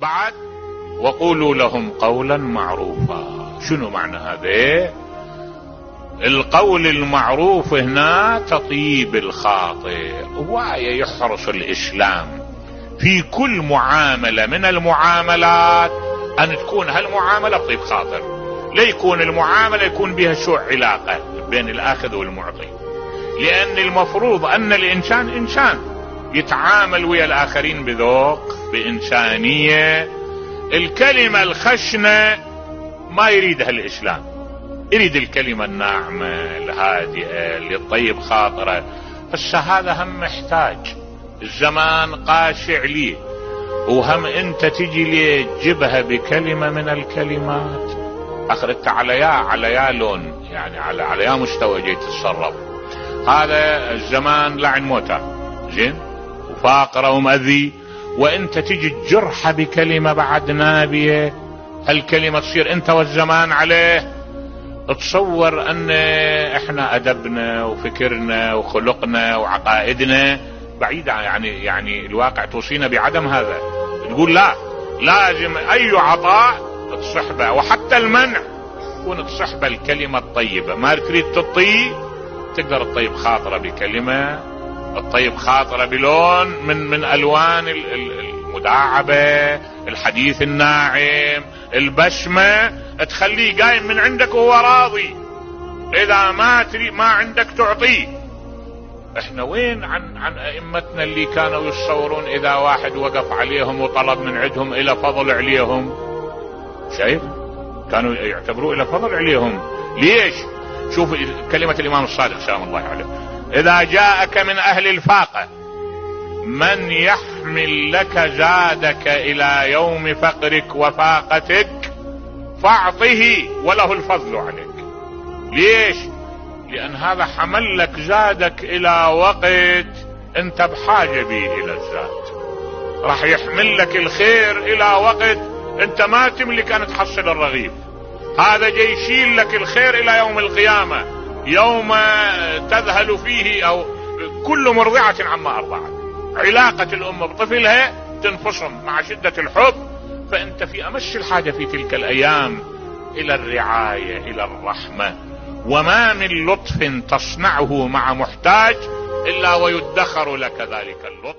بعد وقولوا لهم قولا معروفا. شنو معنى هذا؟ القول المعروف هنا تطيب الخاطر. وعي يحرص الإسلام في كل معاملة من المعاملات أن تكون هالمعاملة بطيب خاطر، لا يكون المعاملة يكون بها سوء علاقة بين الآخذ والمعطي، لأن المفروض أن الإنسان إنسان يتعامل ويا الآخرين بذوق بإنسانية. الكلمة الخشنة ما يريدها الإسلام، يريد الكلمة الناعمة الهادئة اللي تطيب خاطره. هسه هذا هم محتاج، الزمان قاشع ليه، وهم انت تجي ليه تجيبها بكلمة من الكلمات اخرت على لون، يعني على مستوى جاي تتصرف. هذا الزمان لعن موتى زين وفاقرة ومأذي، وانت تجي تجرحها بكلمة بعد نابية، هالكلمة تصير انت والزمان عليه. تصور ان احنا ادبنا وفكرنا وخلقنا وعقائدنا بعيدة، يعني الواقع توصينا بعدم هذا. نقول لا، لازم اي عطاء تصحبه، وحتى المنع تكون تصحبه الكلمة الطيبة. ما تريد تطيب تقدر تطيب خاطرة بكلمة، تطيب خاطرة بلون من الوان المداعبة، الحديث الناعم، البسمة، تخليه قايم من عندك وهو راضي. اذا ما عندك تعطيه. احنا وين عن ائمتنا اللي كانوا يتصورون اذا واحد وقف عليهم وطلب من عندهم الى فضل عليهم؟ شايف؟ كانوا يعتبروه الى فضل عليهم. ليش؟ شوف كلمة الامام الصادق سلام الله عليه: اذا جاءك من اهل الفاقة من يحمل لك زادك الى يوم فقرك وفاقتك فاعطه وله الفضل عليك. ليش؟ لان هذا حمل لك زادك الى وقت انت بحاجة به الى الزاد، راح يحمل لك الخير الى وقت انت ما تملك ان تحصل الرغيف. هذا جاي يشيل لك الخير الى يوم القيامة، يوم تذهل فيه او كل مرضعة عما ارضعت. علاقة الام بطفلها تنفصم مع شدة الحب، فانت في امس الحاجة في تلك الايام الى الرعاية الى الرحمة. وما من لطف تصنعه مع محتاج الا ويدخر لك ذلك اللطف.